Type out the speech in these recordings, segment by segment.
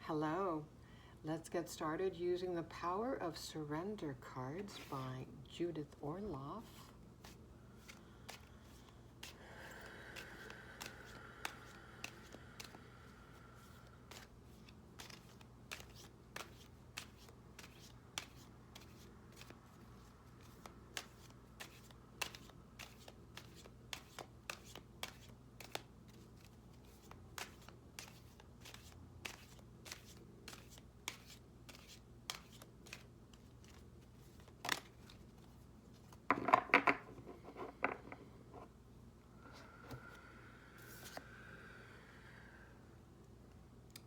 Hello. Let's get started using the Power of Surrender cards by Judith Orloff.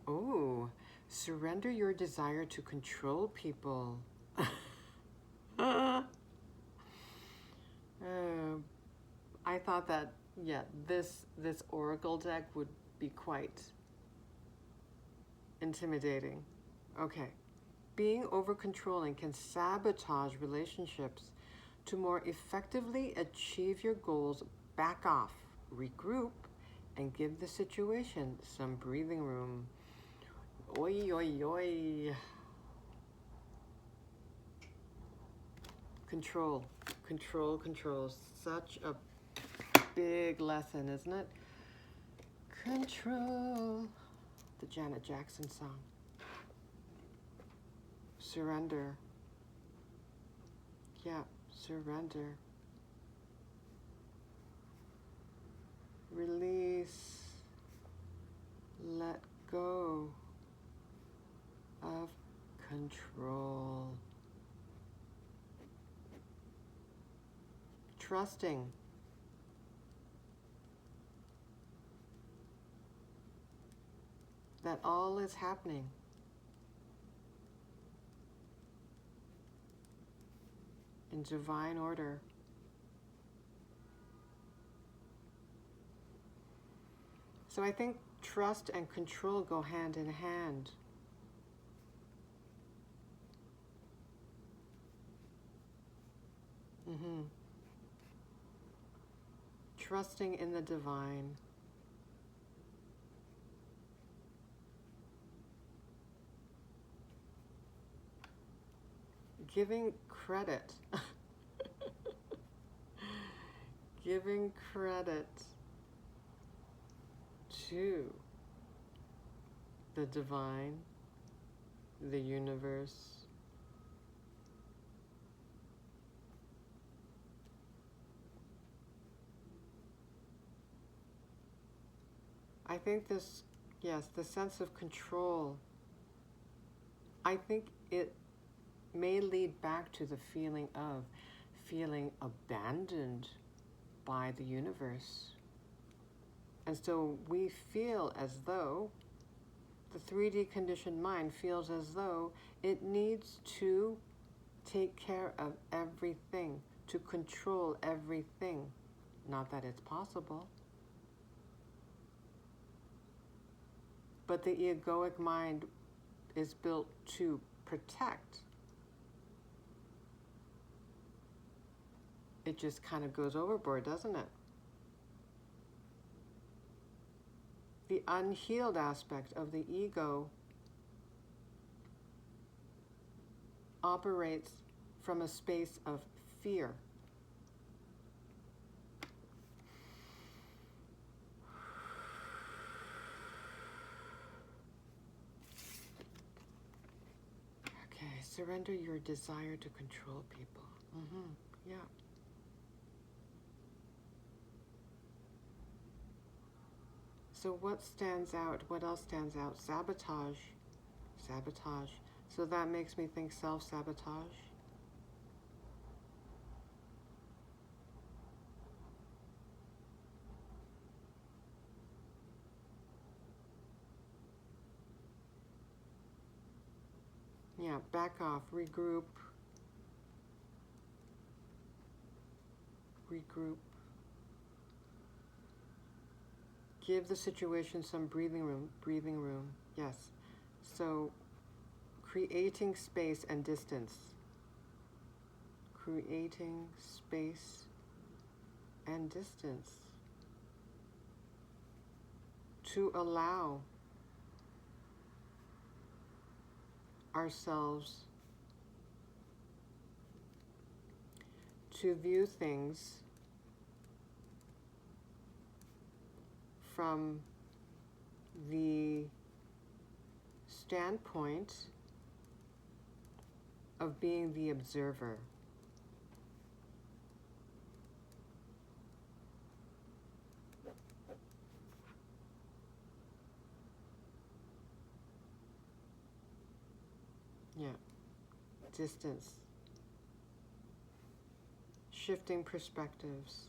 Oh, surrender your desire to control people. I thought that, this oracle deck would be quite intimidating. Okay. Being over-controlling can sabotage relationships. To more effectively achieve your goals, back off, regroup, and give the situation some breathing room. Oi, oi, oi. Control, control, control. Such a big lesson, isn't it? Control. The Janet Jackson song. Surrender. Yeah, surrender. Release. Let go of control. Trusting. That all is happening in divine order. So I think trust and control go hand in hand. Trusting in the divine. Giving credit. Giving credit to the divine, the universe. I think this, yes, the sense of control, I think it may lead back to the feeling of feeling abandoned by the universe. And so we feel as though, the 3D conditioned mind feels as though it needs to take care of everything, to control everything. Not that it's possible. But the egoic mind is built to protect. It just kind of goes overboard, doesn't it? The unhealed aspect of the ego operates from a space of fear. Okay, surrender your desire to control people. Yeah. So what stands out? What else stands out? Sabotage. Sabotage. So that makes me think self-sabotage. Yeah, back off, regroup. Regroup. Give the situation some breathing room, yes. So, creating space and distance. Creating space and distance. To allow ourselves to view things from the standpoint of being the observer. Yeah, distance, shifting perspectives.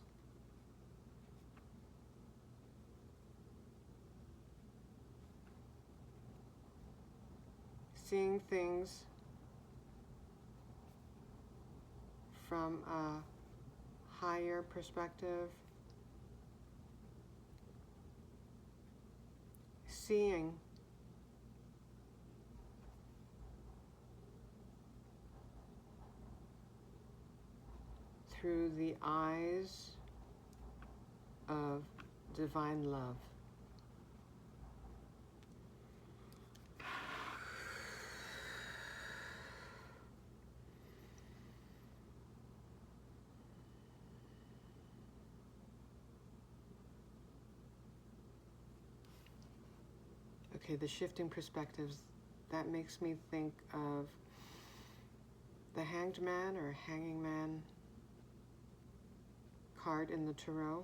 Seeing things from a higher perspective, seeing through the eyes of divine love. Okay, the shifting perspectives, that makes me think of the Hanged Man or Hanging Man card in the Tarot.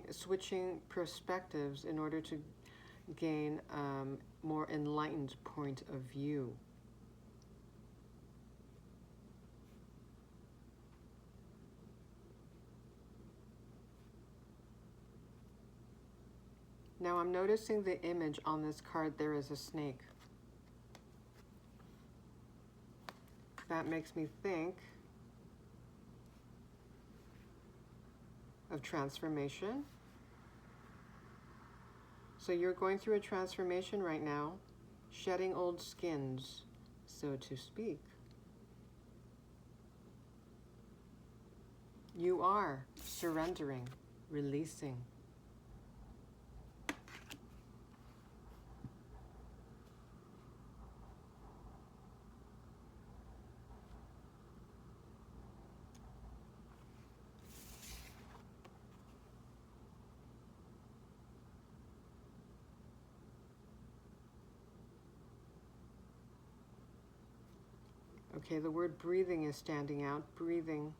Switching perspectives in order to gain more enlightened point of view. Now I'm noticing the image on this card, there is a snake. That makes me think of transformation. So you're going through a transformation right now, shedding old skins, so to speak. You are surrendering, releasing. Okay, the word breathing is standing out. Breathing,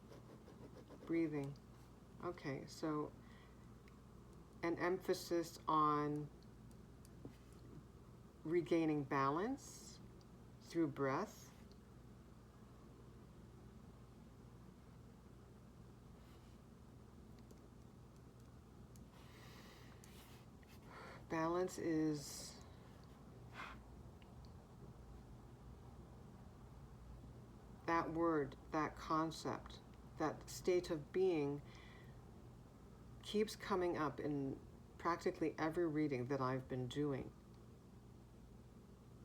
breathing. Okay, so an emphasis on regaining balance through breath. Balance is that word, that concept, that state of being keeps coming up in practically every reading that I've been doing.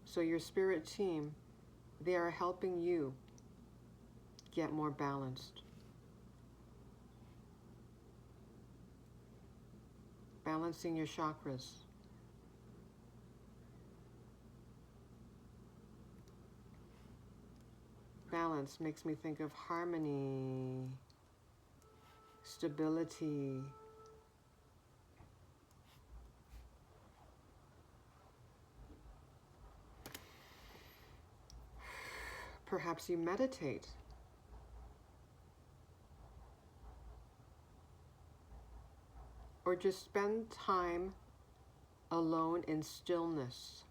So your spirit team, they are helping you get more balanced. Balancing your chakras. Balance makes me think of harmony, stability. Perhaps you meditate. Or just spend time alone in stillness.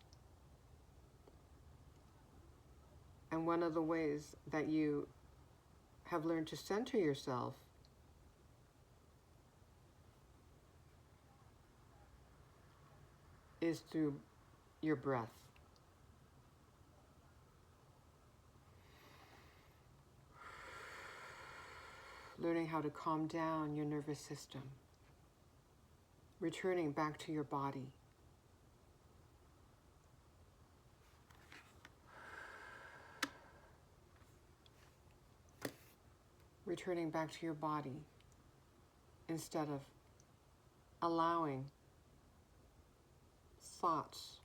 And one of the ways that you have learned to center yourself is through your breath. Learning how to calm down your nervous system. Returning back to your body. returning back to your body instead of allowing thoughts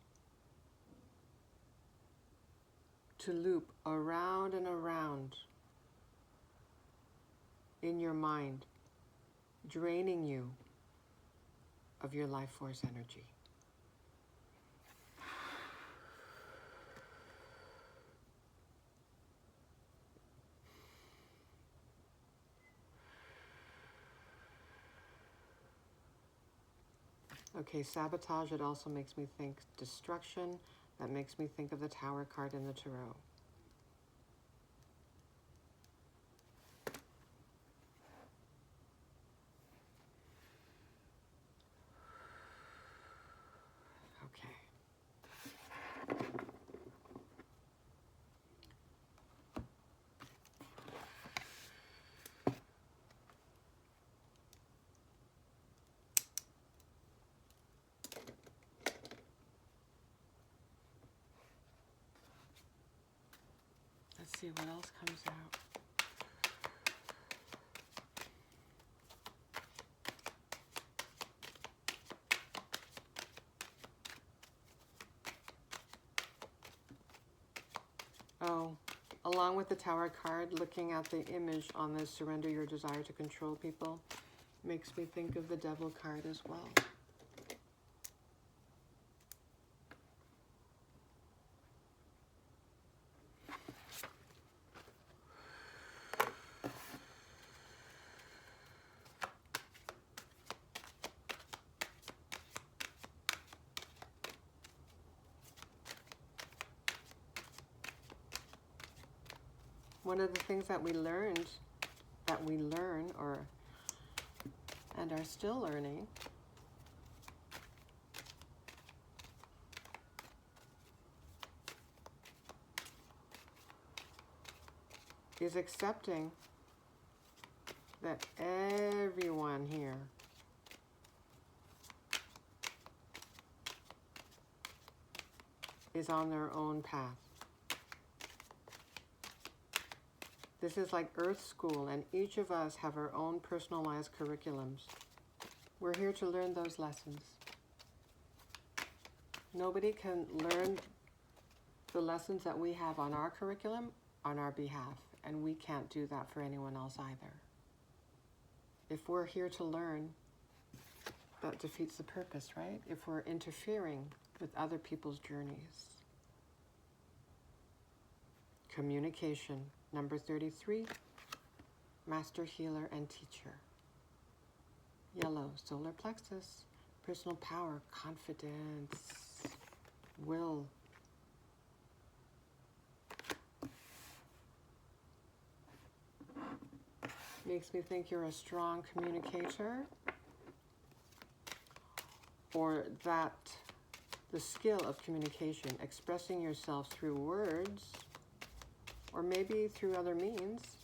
to loop around and around in your mind, draining you of your life force energy. Okay, sabotage, it also makes me think destruction. That makes me think of the Tower card in the Tarot. Okay. Let's see what else comes out. Oh, along with the Tower card, looking at the image on this surrender your desire to control people makes me think of the Devil card as well. One of the things that we learn, and are still learning, is accepting that everyone here is on their own path. This is like Earth School, and each of us have our own personalized curriculums. We're here to learn those lessons. Nobody can learn the lessons that we have on our curriculum on our behalf, and we can't do that for anyone else either. If we're here to learn, that defeats the purpose, right? If we're interfering with other people's journeys. Communication. Number 33, Master Healer and Teacher. Yellow, Solar Plexus, personal power, confidence, will. Makes me think you're a strong communicator, or that the skill of communication, expressing yourself through words, or maybe through other means,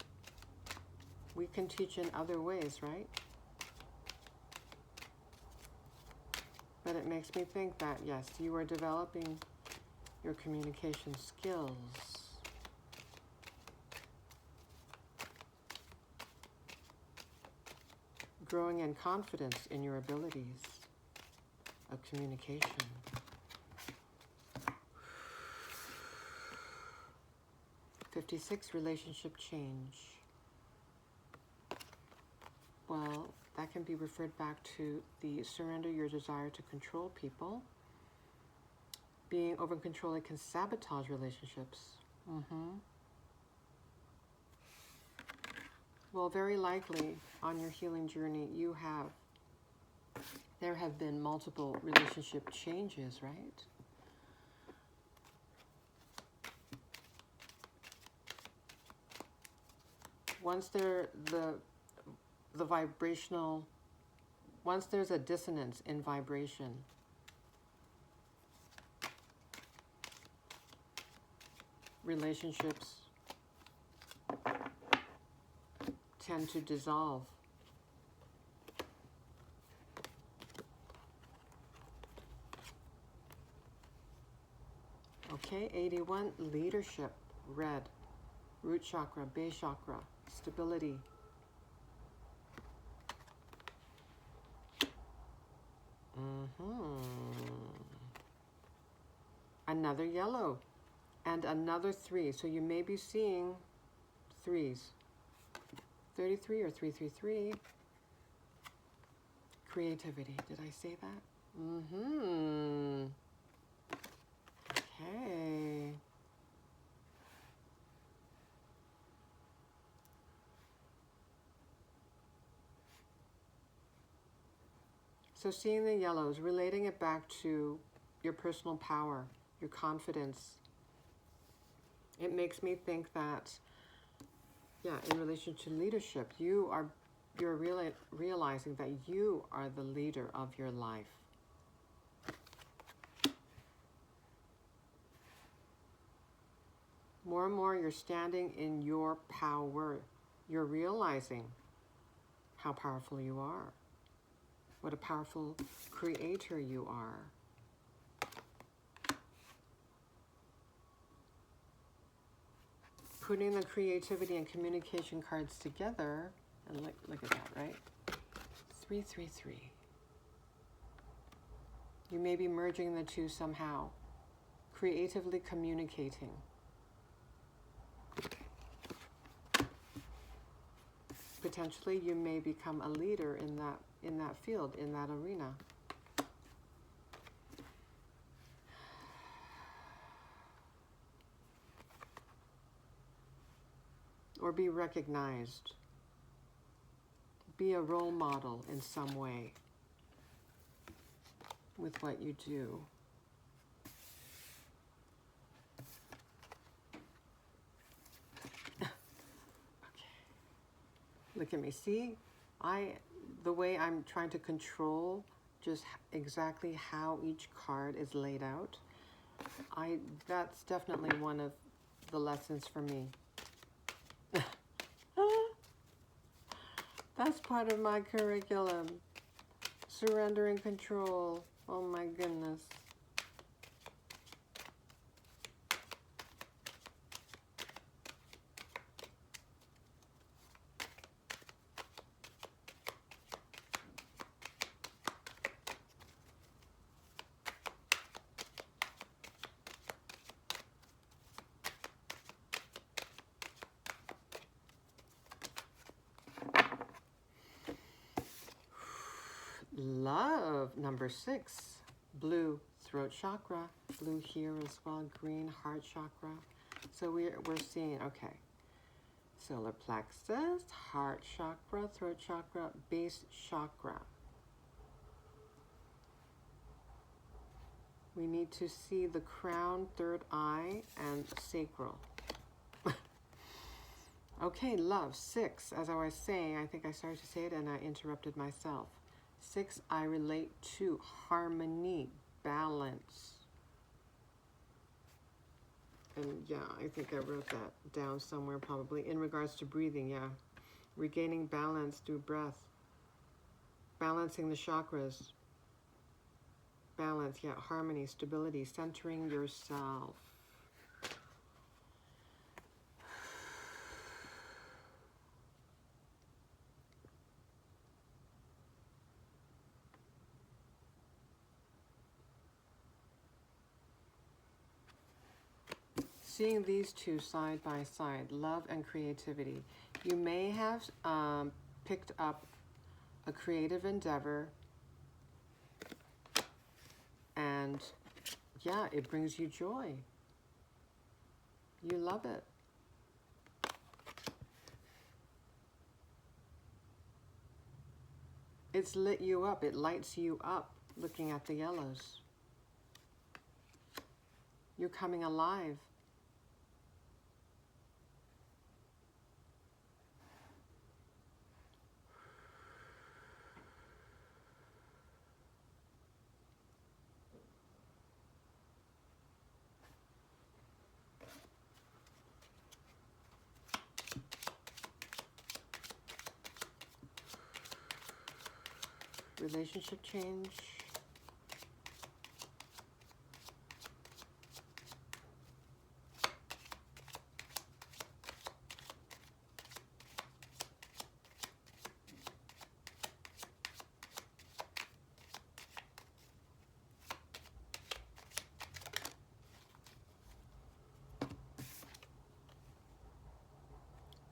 we can teach in other ways, right? But it makes me think that, yes, you are developing your communication skills. Growing in confidence in your abilities of communication. 56, relationship change. Well, that can be referred back to the surrender your desire to control people. Being over control, it can sabotage relationships. Well, very likely on your healing journey, there have been multiple relationship changes, right? Once once there's a dissonance in vibration, relationships tend to dissolve. Okay, 81, leadership, red, root chakra, base chakra, stability, Another yellow and another 3. So you may be seeing 3s. 33 or 333. Creativity. Did I say that? Okay. So seeing the yellows, relating it back to your personal power, your confidence. It makes me think that, yeah, in relation to leadership, you're realizing that you are the leader of your life. More and more, you're standing in your power. You're realizing how powerful you are. What a powerful creator you are. Putting the creativity and communication cards together, and look at that, right? 333. You may be merging the two somehow, creatively communicating. Potentially, you may become a leader in that field, in that arena. Or be recognized. Be a role model in some way with what you do. Look at me. See, the way I'm trying to control just exactly how each card is laid out, that's definitely one of the lessons for me. That's part of my curriculum. Surrendering control. Oh my goodness. Love, number 6, blue throat chakra, blue here as well, green heart chakra. So we're seeing, okay, solar plexus, heart chakra, throat chakra, base chakra. We need to see the crown, third eye, and sacral. Okay, love, 6, as I was saying, I think I started to say it and I interrupted myself. 6, I relate to harmony, balance. And yeah, I think I wrote that down somewhere probably. In regards to breathing, yeah. Regaining balance through breath. Balancing the chakras. Balance, yeah, harmony, stability, centering yourself. Seeing these two side by side, love and creativity. You may have picked up a creative endeavor, and yeah, it brings you joy. You love it. It's lit you up. It lights you up looking at the yellows. You're coming alive. Relationship change.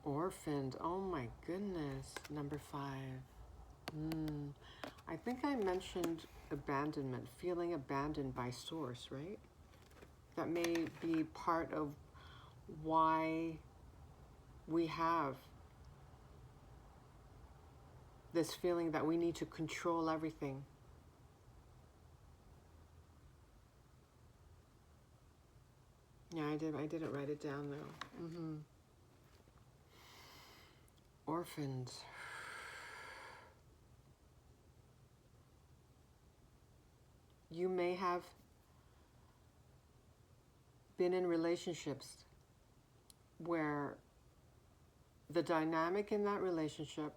Orphaned. Oh my goodness. Number 5. I think I mentioned abandonment, feeling abandoned by source, right? That may be part of why we have this feeling that we need to control everything. Yeah, I didn't write it down though. Orphaned. You may have been in relationships where the dynamic in that relationship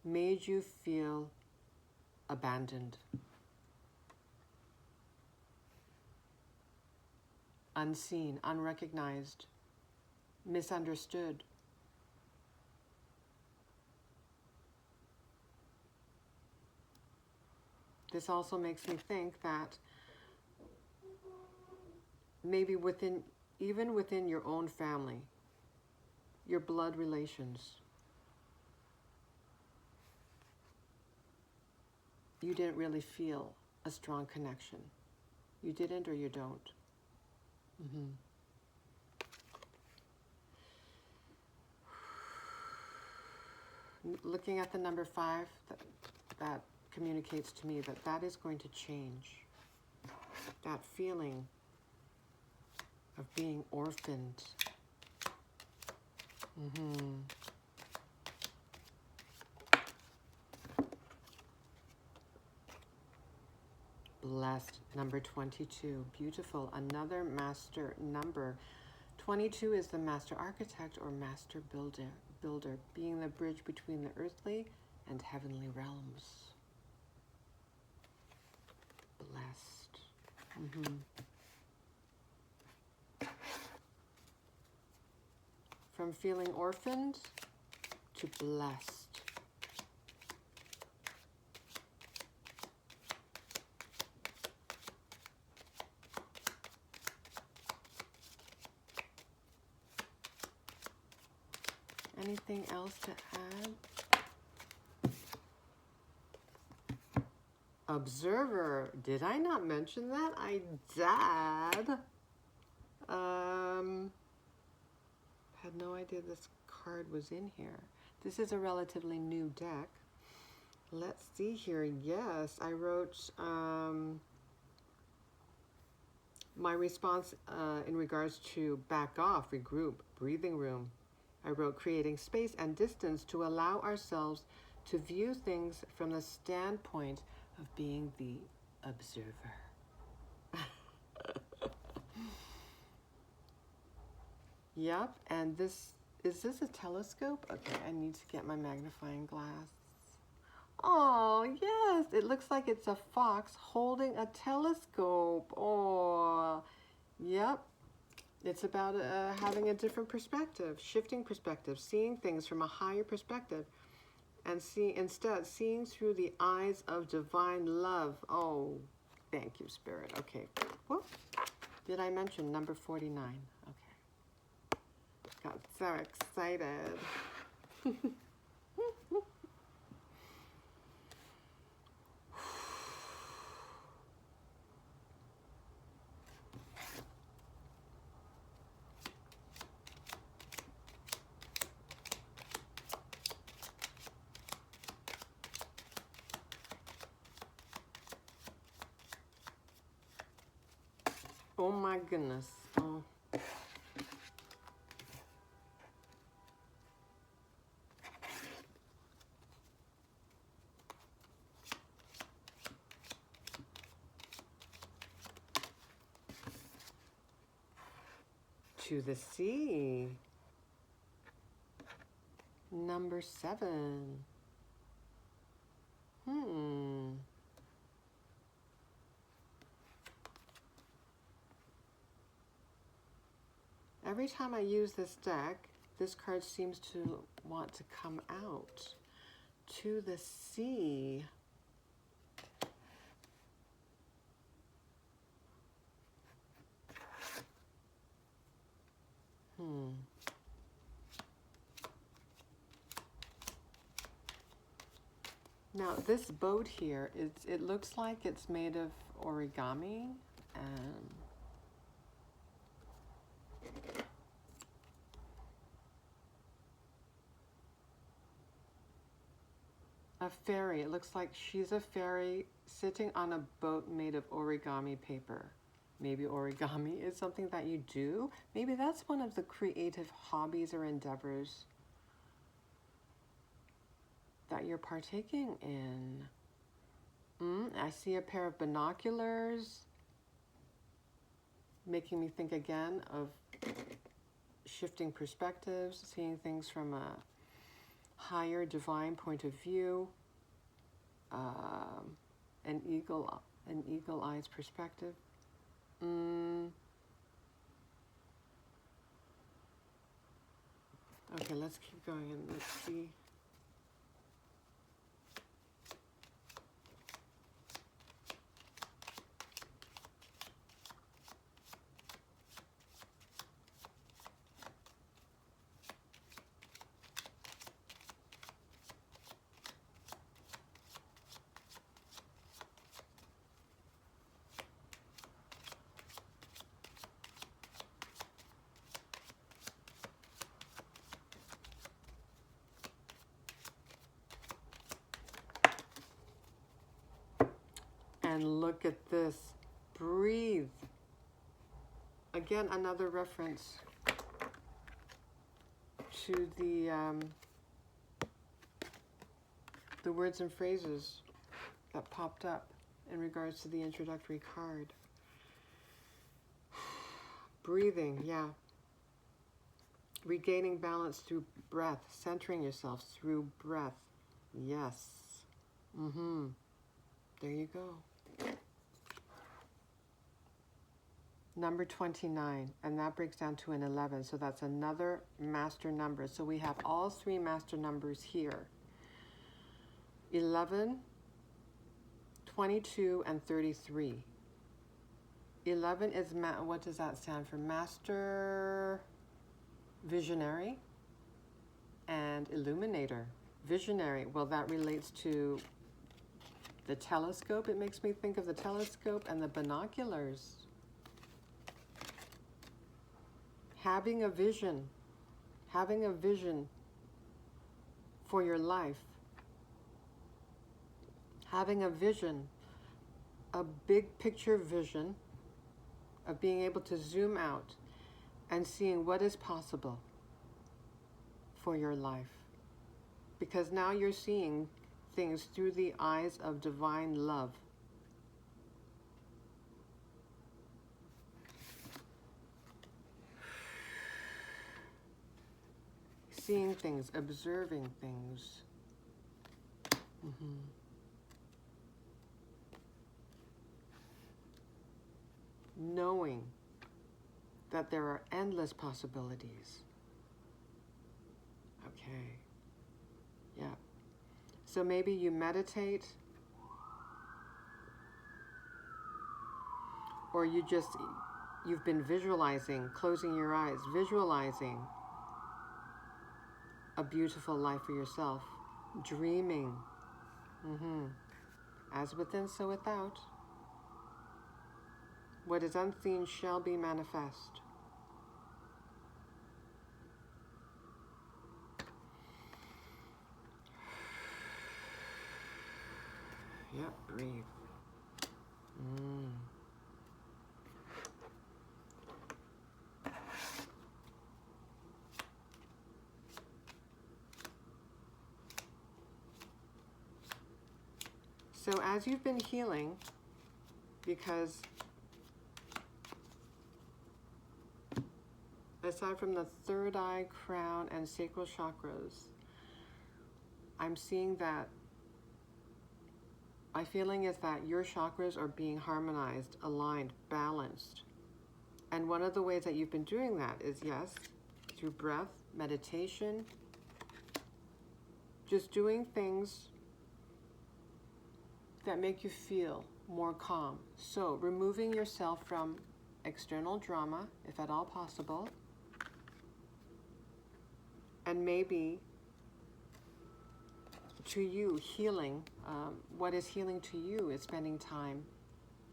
made you feel abandoned, unseen, unrecognized, misunderstood. This also makes me think that maybe even within your own family, your blood relations, you didn't really feel a strong connection. You didn't or you don't. Looking at the number 5, that communicates to me that that is going to change. That feeling of being orphaned. Blessed. Number 22. Beautiful. Another master number. 22 is the master architect or master builder, being the bridge between the earthly and heavenly realms. Blessed. From feeling orphaned to blessed. Anything else to add? Observer. Did I not mention that? I did. Had no idea this card was in here. This is a relatively new deck. Let's see here. Yes, I wrote my response in regards to back off, regroup, breathing room. I wrote creating space and distance to allow ourselves to view things from the standpoint of being the observer. Yep, and is this a telescope? Okay, I need to get my magnifying glass. Oh, yes, it looks like it's a fox holding a telescope. Oh, yep. It's about having a different perspective, shifting perspective, seeing things from a higher perspective, and seeing through the eyes of divine love. Oh, thank you, Spirit. Okay. Whoop. Did I mention number 49? Okay. Got so excited. Oh my goodness. Oh. To the sea. Number 7. Every time I use this deck, this card seems to want to come out. To the sea. Now this boat here, it looks like it's made of origami, and a fairy. It looks like she's a fairy sitting on a boat made of origami paper. Maybe origami is something that you do. Maybe that's one of the creative hobbies or endeavors that you're partaking in. I see a pair of binoculars, making me think again of shifting perspectives, seeing things from a higher divine point of view, an eagle eye's perspective. Okay, let's keep going and let's see. And look at this. Breathe. Again, another reference to the words and phrases that popped up in regards to the introductory card. Breathing, yeah. Regaining balance through breath, centering yourself through breath. Yes. There you go. Number 29, and that breaks down to an 11, so that's another master number. So we have all three master numbers here. 11, 22, and 33. 11 is, what does that stand for? Master Visionary and Illuminator. Visionary, well, that relates to the telescope. It makes me think of the telescope and the binoculars. Having a vision for your life, having a vision, a big picture vision of being able to zoom out and seeing what is possible for your life. Because now you're seeing things through the eyes of divine love. Seeing things, observing things. Knowing that there are endless possibilities. Okay. Yeah. So maybe you meditate, or you've been visualizing, closing your eyes, visualizing a beautiful life for yourself, dreaming. As within, so without. What is unseen shall be manifest. Yep, breathe. So as you've been healing, because aside from the third eye, crown, and sacral chakras, I'm seeing that my feeling is that your chakras are being harmonized, aligned, balanced. And one of the ways that you've been doing that is, yes, through breath, meditation, just doing things that make you feel more calm. So removing yourself from external drama, if at all possible, and maybe to you, healing, what is healing to you is spending time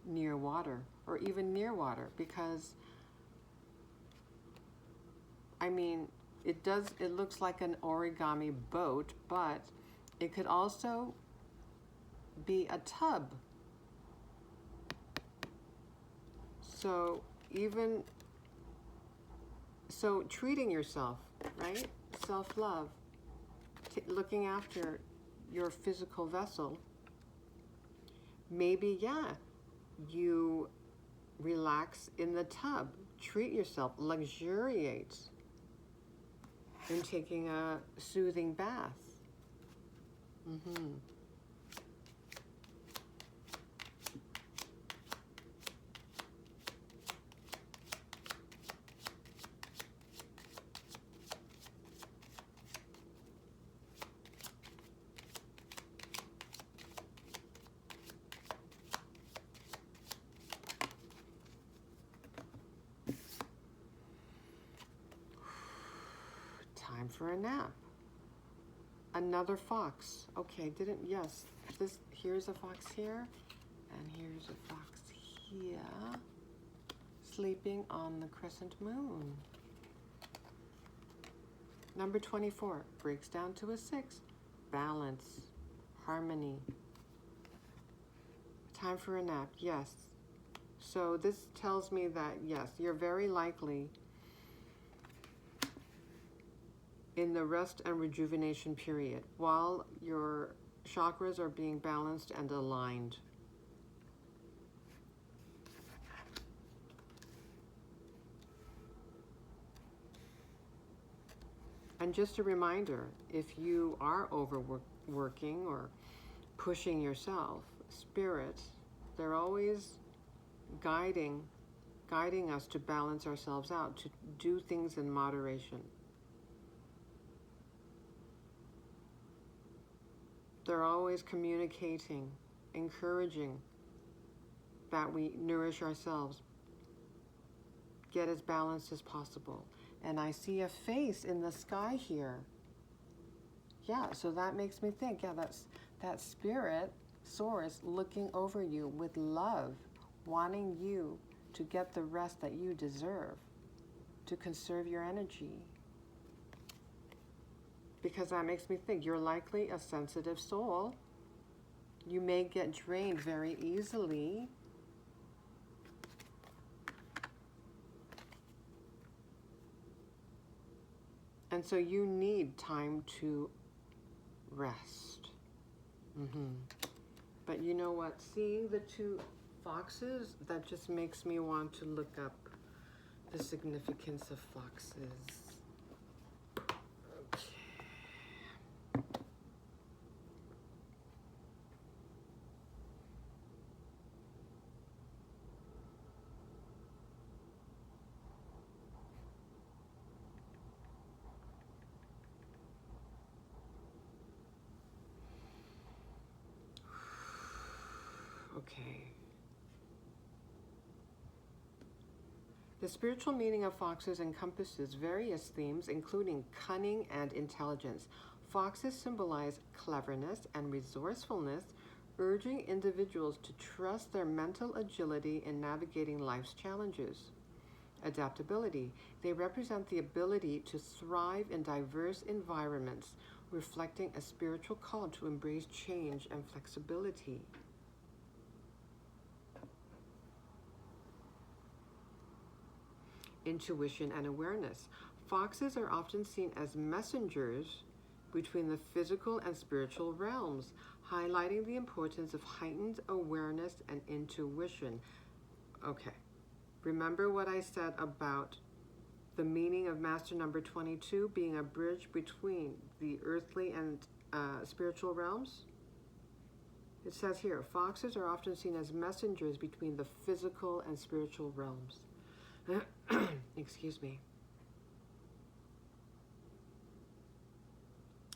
near water or even near water, because I mean, it looks like an origami boat, but it could also be a tub. So treating yourself, right? Self-love, looking after your physical vessel. Maybe, yeah, you relax in the tub, treat yourself, luxuriate in taking a soothing bath. Time for a nap. Another fox. Okay, here's a fox here, and here's a fox here, sleeping on the crescent moon. Number 24 breaks down to a 6. Balance, harmony. Time for a nap, yes. So this tells me that, yes, you're very likely in the rest and rejuvenation period while your chakras are being balanced and aligned. And just a reminder, if you are overworking or pushing yourself, spirit, they're always guiding us to balance ourselves out, to do things in moderation. They're always communicating, encouraging that we nourish ourselves, get as balanced as possible. And I see a face in the sky here. Yeah, so that makes me think, yeah, that spirit, source, looking over you with love, wanting you to get the rest that you deserve, to conserve your energy. Because that makes me think you're likely a sensitive soul. You may get drained very easily. And so you need time to rest. But you know what? Seeing the two foxes, that just makes me want to look up the significance of foxes. Okay. The spiritual meaning of foxes encompasses various themes, including cunning and intelligence. Foxes symbolize cleverness and resourcefulness, urging individuals to trust their mental agility in navigating life's challenges. Adaptability. They represent the ability to thrive in diverse environments, reflecting a spiritual call to embrace change and flexibility. Intuition and awareness. Foxes are often seen as messengers between the physical and spiritual realms, highlighting the importance of heightened awareness and intuition. Okay, remember what I said about the meaning of Master number 22 being a bridge between the earthly and spiritual realms? It says here, foxes are often seen as messengers between the physical and spiritual realms. Excuse me.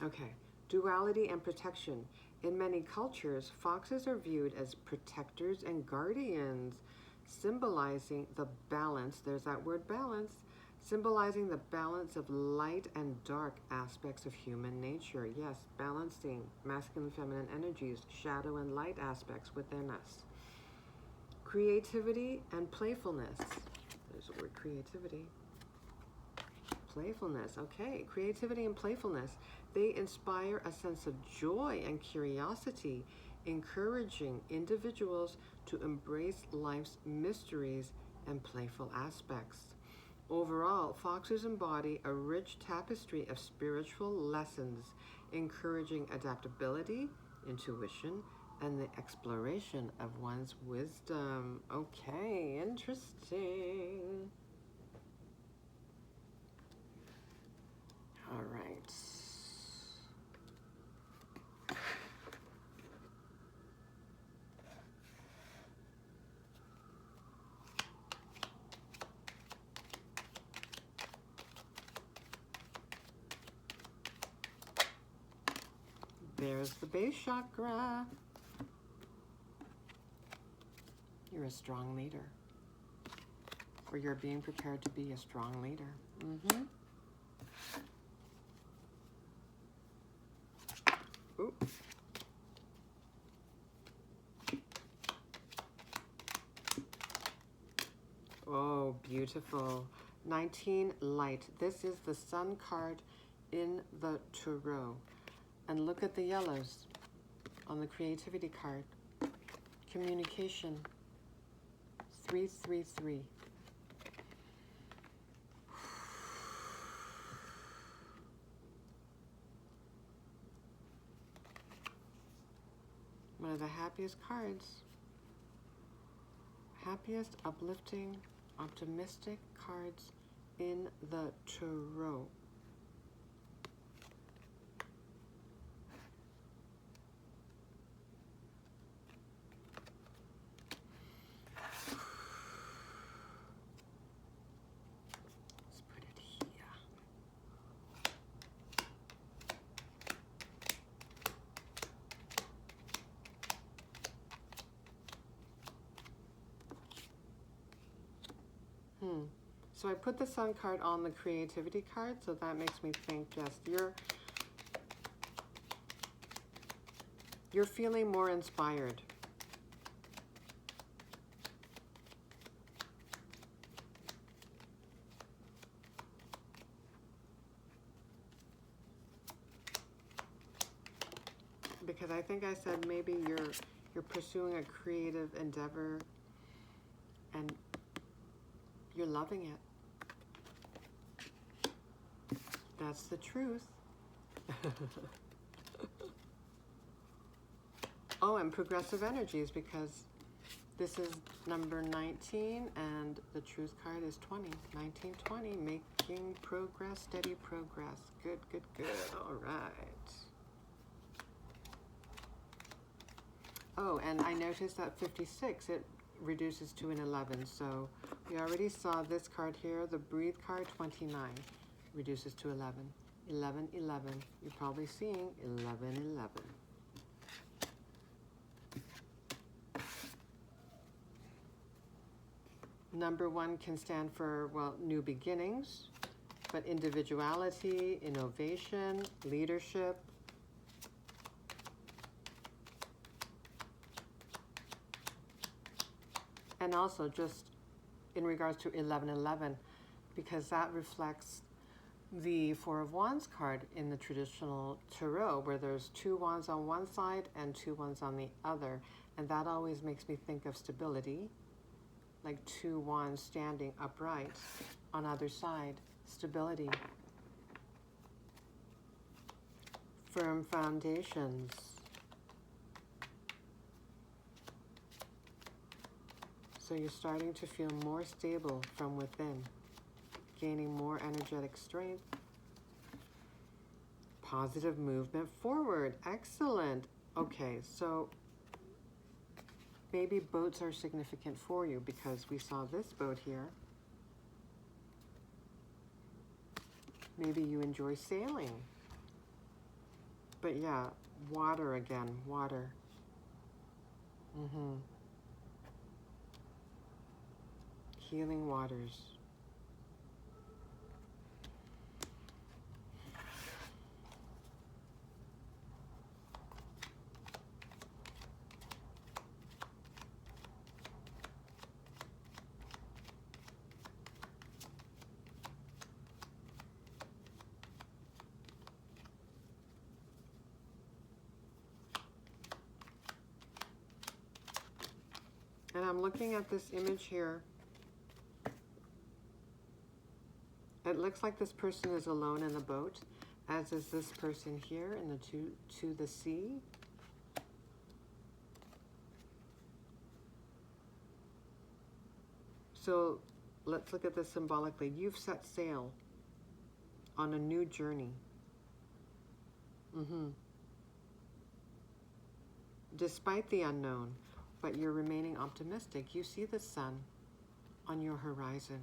Okay, duality and protection. In many cultures, foxes are viewed as protectors and guardians, symbolizing the balance, there's that word balance, Symbolizing the balance of light and dark aspects of human nature. Yes, balancing masculine, feminine energies, shadow and light aspects within us. Creativity and playfulness. There's the word creativity. Playfulness, okay. Creativity and playfulness. They inspire a sense of joy and curiosity, encouraging individuals to embrace life's mysteries and playful aspects. Overall, foxes embody a rich tapestry of spiritual lessons, encouraging adaptability, intuition, and the exploration of one's wisdom. Okay, interesting. All right. There's the base chakra. You're a strong leader. Or you're being prepared to be a strong leader. Mm-hmm. Ooh. Oh, beautiful. 19 light. This is the sun card in the tarot. And look at the yellows on the creativity card. Communication. 333. One of the happiest cards. Happiest, uplifting, optimistic cards in the tarot. Let's put it here. So I put the sun card on the creativity card, so that makes me think just you're feeling more inspired. Because I think I said maybe you're pursuing a creative endeavor and you're loving it. That's the truth. Oh, and progressive energies, because this is number 19 and the truth card is 20. 19, 20, making progress, steady progress. Good, good, good. All right. Oh, and I noticed that 56, it reduces to an 11. So we already saw this card here, the breathe card, 29. Reduces to 11. 11, 11. You're probably seeing 11, 11. Number 1 can stand for, well, new beginnings, but individuality, innovation, leadership. And also just in regards to 11, 11, because that reflects the Four of Wands card in the traditional tarot, where there's 2 wands on one side and 2 wands on the other. And that always makes me think of stability, like 2 wands standing upright on either side. Stability. Firm foundations. So you're starting to feel more stable from within, gaining more energetic strength. Positive movement forward. Excellent. Okay, so maybe boats are significant for you, because we saw this boat here. Maybe you enjoy sailing. But yeah, water again, water. Healing waters. I'm looking at this image here. It looks like this person is alone in the boat, as is this person here in the to the sea. So let's look at this symbolically. You've set sail on a new journey. Despite the unknown, but you're remaining optimistic. You see the sun on your horizon.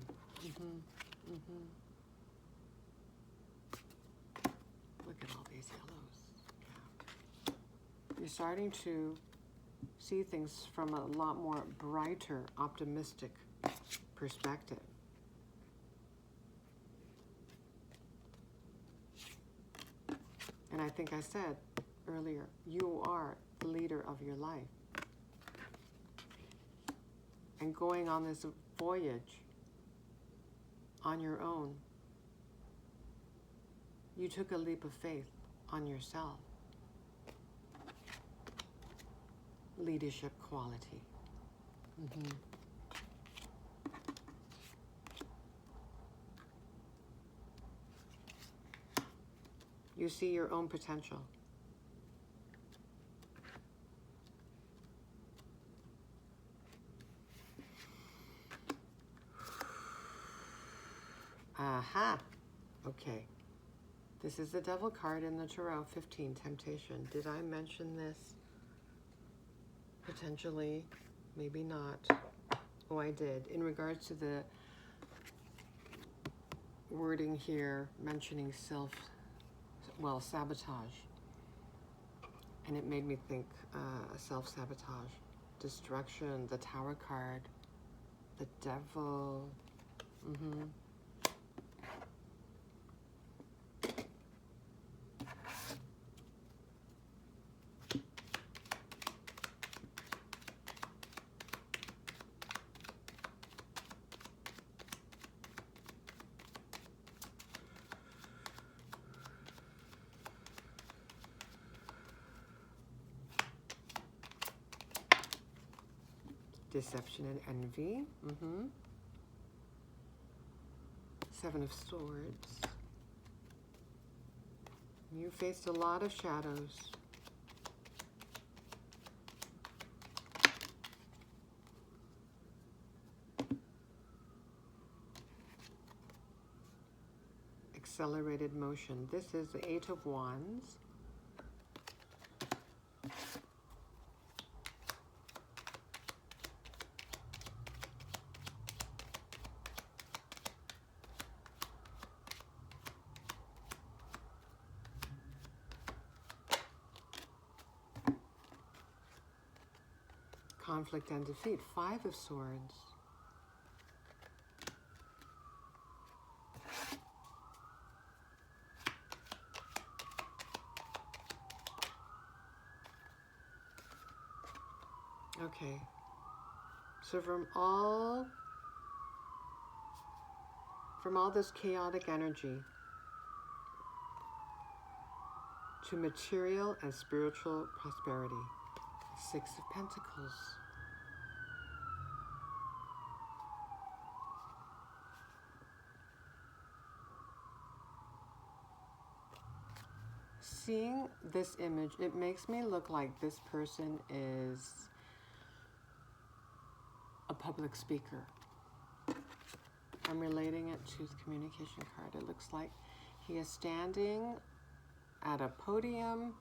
Look at all these yellows. Yeah. You're starting to see things from a lot more brighter, optimistic perspective. And I think I said earlier, you are the leader of your life. And going on this voyage on your own, you took a leap of faith on yourself. Leadership quality. You see your own potential. Aha. Okay. This is the Devil card in the Tarot, 15, Temptation. Did I mention this? Potentially, maybe not. Oh, I did. In regards to the wording here, mentioning sabotage. And it made me think self-sabotage, destruction, the Tower card, the Devil. Deception and envy. Seven of Swords. You faced a lot of shadows. Accelerated motion. This is the Eight of Wands. Conflict and defeat. Five of Swords. Okay. So from all this chaotic energy to material and spiritual prosperity. Six of Pentacles. Seeing this image, it makes me look like this person is a public speaker. I'm relating it to the communication card. It looks like he is standing at a podium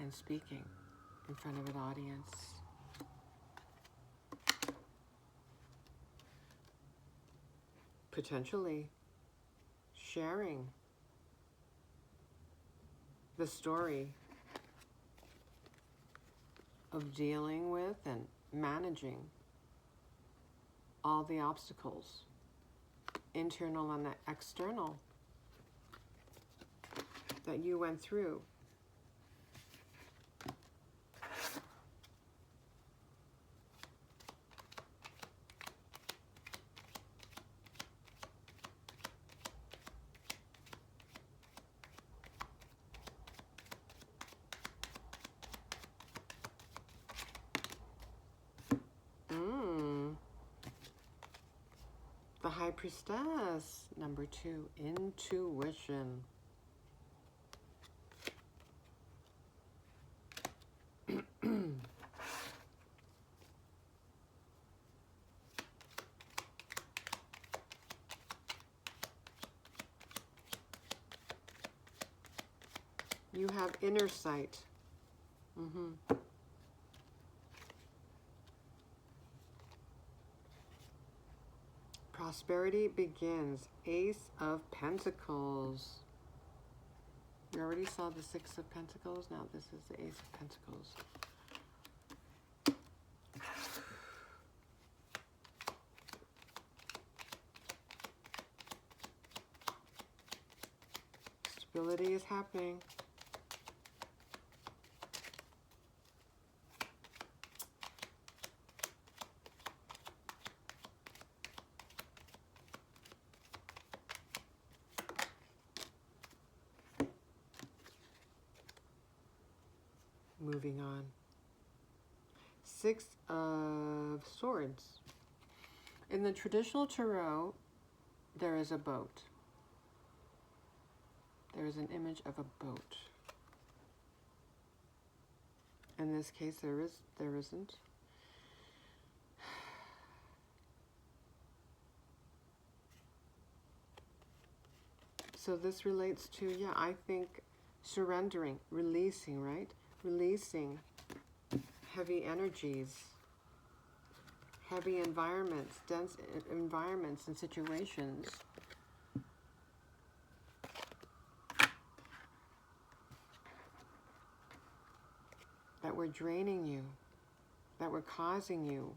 and speaking in front of an audience. Potentially sharing the story of dealing with and managing all the obstacles, internal and external, that you went through. The High Priestess, number 2, intuition. You have inner sight. Prosperity begins. Ace of Pentacles. We already saw the Six of Pentacles. Now this is the Ace of Pentacles. Stability is happening. Moving on. Six of Swords. In the traditional tarot, there is a boat. There is an image of a boat. In this case, there isn't. So this relates to, yeah, I think surrendering, releasing, right? Releasing heavy energies, heavy environments, dense environments and situations. That were draining you, that were causing you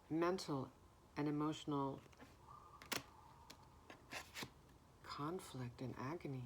mental and emotional conflict and agony.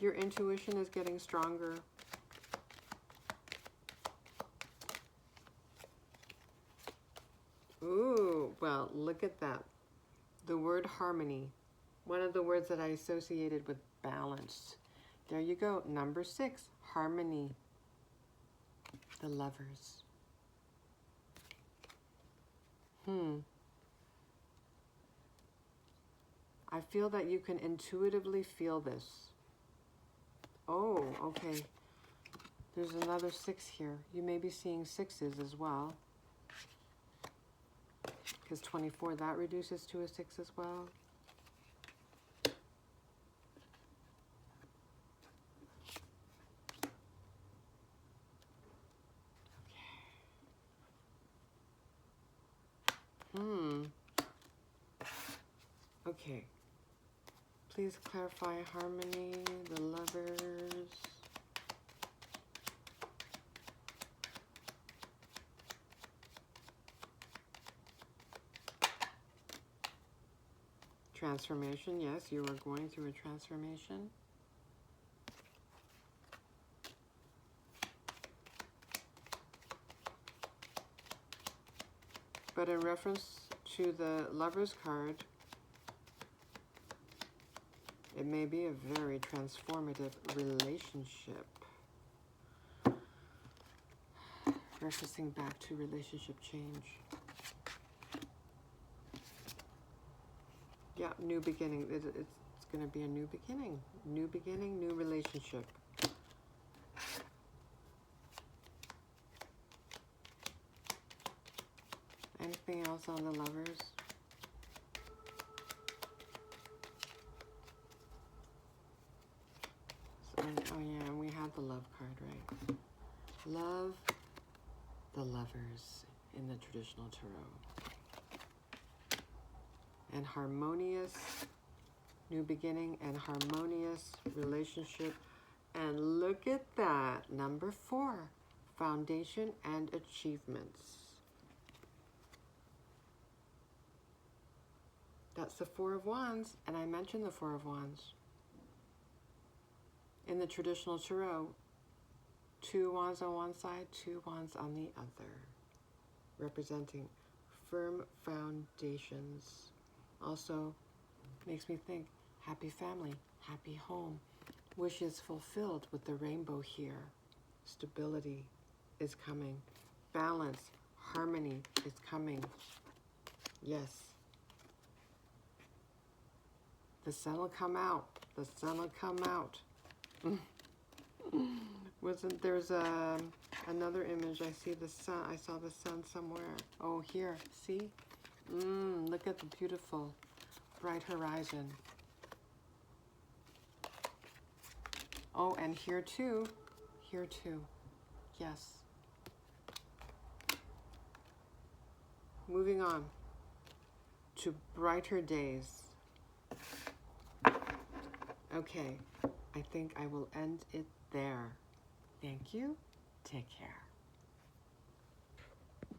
Your intuition is getting stronger. Ooh, well, look at that. The word harmony. One of the words that I associated with balance. There you go. Number 6, harmony. The Lovers. I feel that you can intuitively feel this. Oh, okay. There's another 6 here. You may be seeing 6s as well. Because 24, that reduces to a 6 as well. Okay. Please clarify harmony, the Lovers. Transformation, yes, you are going through a transformation. But in reference to the Lovers card, it may be a very transformative relationship. Referencing back to relationship change. Yeah, new beginning. It's going to be a new beginning. New beginning, new relationship. Anything else on the Lovers? Oh yeah, and we have the Love card, right? Love, the Lovers in the traditional tarot. And harmonious, new beginning and harmonious relationship. And look at that, number 4, foundation and achievements. That's the Four of Wands, and I mentioned the Four of Wands. In the traditional tarot, 2 wands on one side, 2 wands on the other, representing firm foundations. Also makes me think happy family, happy home, wishes fulfilled with the rainbow here. Stability is coming. Balance, harmony is coming. Yes. The sun will come out. The sun will come out. Wasn't there's another image? I see the sun. I saw the sun somewhere. Oh, here. See? Look at the beautiful bright horizon. Oh, and here too. Here too. Yes. Moving on to brighter days. Okay, I think I will end it there. Thank you. Take care.